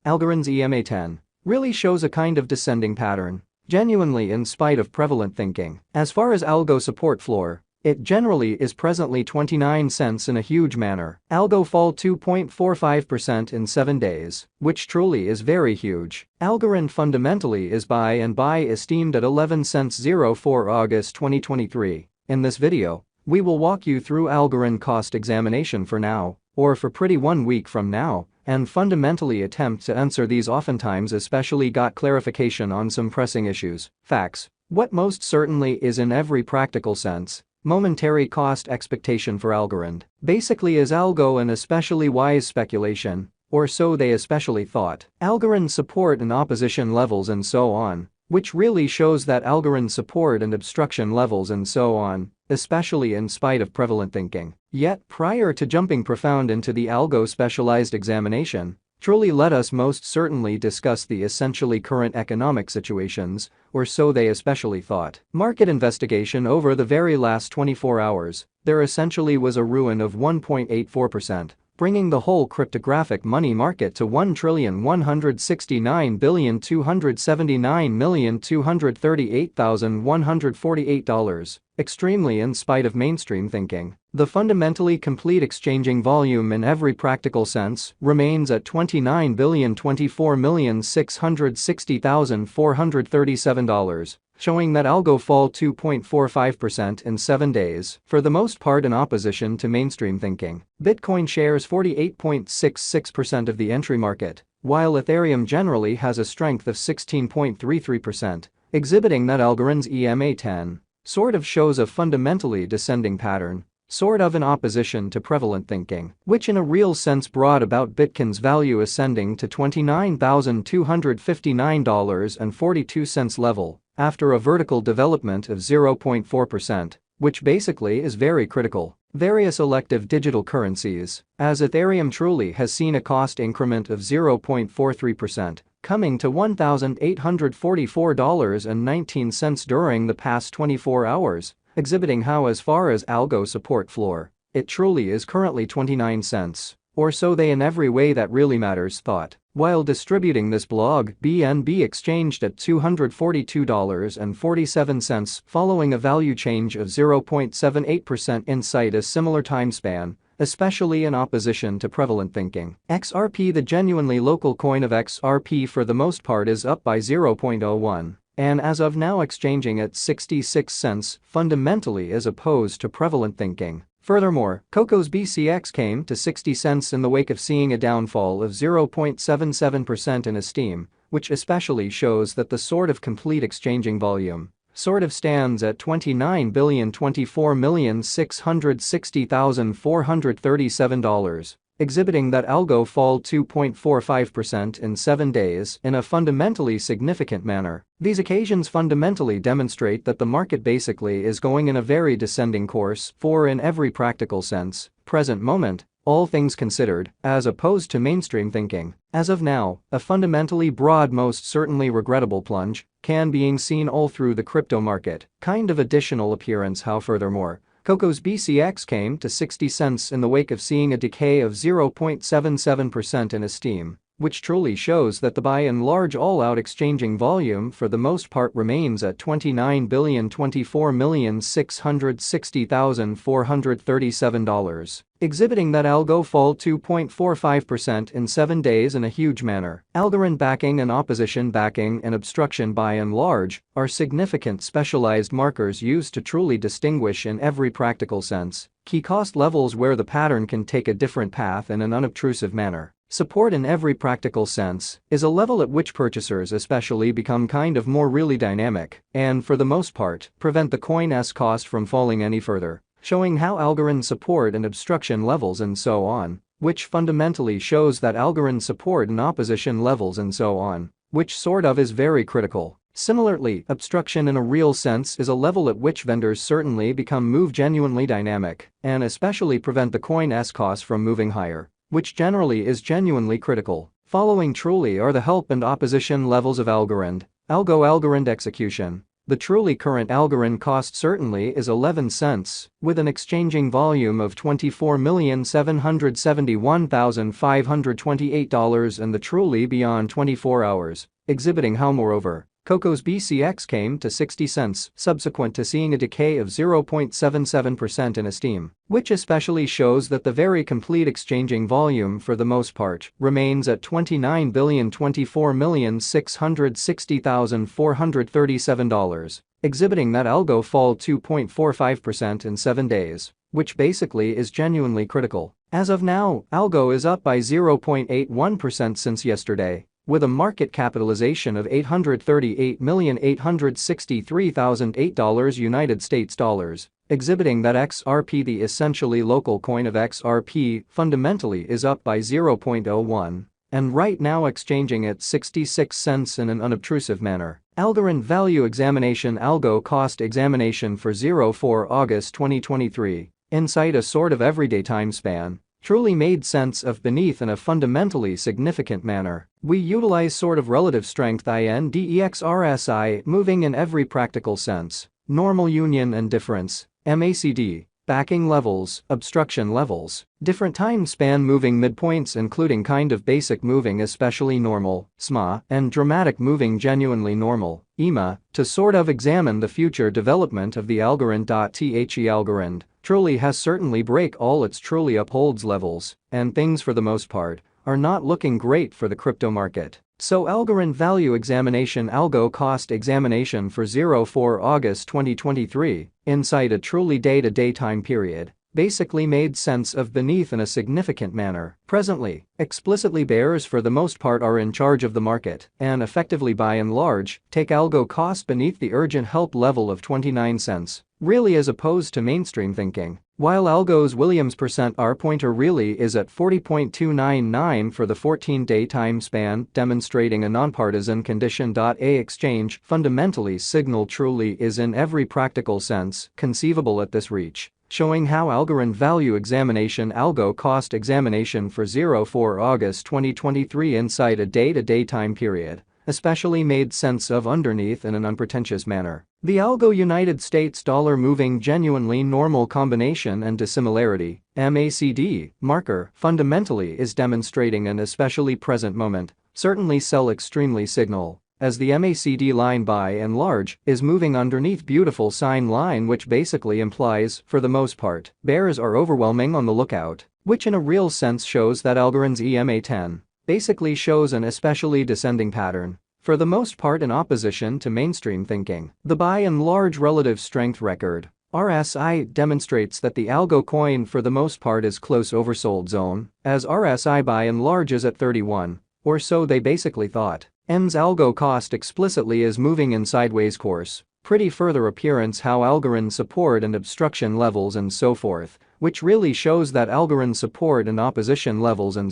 Algorand's EMA10 really shows a kind of descending pattern, genuinely in spite of prevalent thinking. As far as Algo support floor, it generally is presently 29 cents in a huge manner. Algo fall 2.45% in 7 days, which truly is very huge. Algorand fundamentally is buy and buy esteemed at 11 cents 04 August 2023. In this video, we will walk you through Algorand cost examination for now, or for pretty 1 week from now, and fundamentally attempt to answer these oftentimes especially got clarification on some pressing issues, facts, what most certainly is in every practical sense. Momentary cost expectation for Algorand basically is Algo an especially wise speculation, or so they especially thought. Algorand support and opposition levels and so on, which really shows that Algorand support and obstruction levels and so on, especially in spite of prevalent thinking. Yet prior to jumping profound into the Algo specialized examination, truly let us most certainly discuss the essentially current economic situations, or so they especially thought. Market investigation over the very last 24 hours, there essentially was a ruin of 1.84%, bringing the whole cryptographic money market to $1,169,279,238,148, extremely in spite of mainstream thinking. The fundamentally complete exchanging volume in every practical sense remains at $29,024,660,437, showing that Algo fall 2.45% in 7 days, for the most part in opposition to mainstream thinking. Bitcoin shares 48.66% of the entry market, while Ethereum generally has a strength of 16.33%, exhibiting that Algorand's EMA10 sort of shows a fundamentally descending pattern, sort of in opposition to prevalent thinking, which in a real sense brought about Bitcoin's value ascending to $29,259.42 level after a vertical development of 0.4%, which basically is very critical. Various elective digital currencies, as Ethereum truly has seen a cost increment of 0.43%, coming to $1,844.19 during the past 24 hours, exhibiting how as far as Algo support floor, it truly is currently 29 cents, or so they in every way that really matters thought. While distributing this blog, BNB exchanged at $242.47 following a value change of 0.78% inside a similar time span, especially in opposition to prevalent thinking. XRP, the genuinely local coin of XRP for the most part, is up by 0.01. And as of now exchanging at 66 cents fundamentally as opposed to prevalent thinking. Furthermore, Coco's BCX came to 60 cents in the wake of seeing a downfall of 0.77% in esteem, which especially shows that the sort of complete exchanging volume sort of stands at $29,024,660,437, exhibiting that Algo fall 2.45% in 7 days in a fundamentally significant manner. These occasions fundamentally demonstrate that the market basically is going in a very descending course for in every practical sense, present moment, all things considered, as opposed to mainstream thinking. As of now, a fundamentally broad, most certainly regrettable plunge can being seen all through the crypto market, kind of additional appearance how furthermore. Coco's BCX came to 60 cents in the wake of seeing a decay of 0.77% in esteem, which truly shows that the by and large all-out exchanging volume for the most part remains at $29,024,660,437, exhibiting that Algo fall 2.45% in 7 days in a huge manner. Algorand backing and opposition backing and obstruction by and large are significant specialized markers used to truly distinguish in every practical sense key cost levels where the pattern can take a different path in an unobtrusive manner. Support in every practical sense is a level at which purchasers especially become kind of more really dynamic and for the most part prevent the coin's cost from falling any further, showing how Algorand support and obstruction levels and so on, which fundamentally shows that Algorand support and opposition levels and so on, which sort of is very critical. Similarly, obstruction in a real sense is a level at which vendors certainly move genuinely dynamic and especially prevent the coin's cost from moving higher, which generally is genuinely critical. Following truly are the help and opposition levels of Algorand, Algorand execution, The truly current Algorand cost certainly is 11 cents, with an exchanging volume of $24,771,528 and the truly beyond 24 hours, exhibiting how moreover, Coco's BCX came to 60 cents subsequent to seeing a decay of 0.77% in esteem, which especially shows that the very complete exchanging volume for the most part remains at $29,024,660,437, exhibiting that Algo fall 2.45% in 7 days, which basically is genuinely critical. As of now, Algo is up by 0.81% since yesterday, with a market capitalization of $838,863,008 United States dollars, exhibiting that XRP, the essentially local coin of XRP, fundamentally is up by 0.01 and right now exchanging at 66 cents in an unobtrusive manner. Algorand value examination. Algo cost examination for 04 August 2023, inside a sort of everyday time span, truly made sense of beneath in a fundamentally significant manner. We utilize sort of relative strength index RSI moving in every practical sense, normal union and difference, MACD, backing levels, obstruction levels, different time span moving midpoints including kind of basic moving especially normal, SMA, and dramatic moving genuinely normal, EMA, to sort of examine the future development of the Algorand. The Algorand truly has certainly break all its truly upholds levels, and things for the most part are not looking great for the crypto market. So Algorand value examination. Algo cost examination for 04 August 2023, inside a truly day-to-day time period, basically made sense of beneath in a significant manner. Presently, explicitly bears for the most part are in charge of the market and effectively by and large take Algo cost beneath the urgent help level of 29 cents, really as opposed to mainstream thinking. While Algo's Williams % R pointer really is at 40.299 for the 14-day time span, demonstrating a nonpartisan condition. A exchange fundamentally signal truly is in every practical sense conceivable at this reach, showing how Algorand value examination. Algo cost examination for 04 August 2023 inside a day-to-day time period, especially made sense of underneath in an unpretentious manner. The Algo United States dollar moving genuinely normal combination and dissimilarity, MACD, marker, fundamentally is demonstrating an especially present moment, certainly sell extremely signal, as the MACD line by and large is moving underneath beautiful sign line which basically implies, for the most part, bears are overwhelming on the lookout, which in a real sense shows that Algorand's EMA10 basically shows an especially descending pattern, for the most part in opposition to mainstream thinking. The by and large relative strength record, RSI, demonstrates that the Algo coin for the most part is close oversold zone, as RSI by and large is at 31, or so they basically thought. N's Algo cost explicitly is moving in sideways course, pretty further appearance how Algorand support and obstruction levels and so forth, which really shows that Algorand support and opposition levels and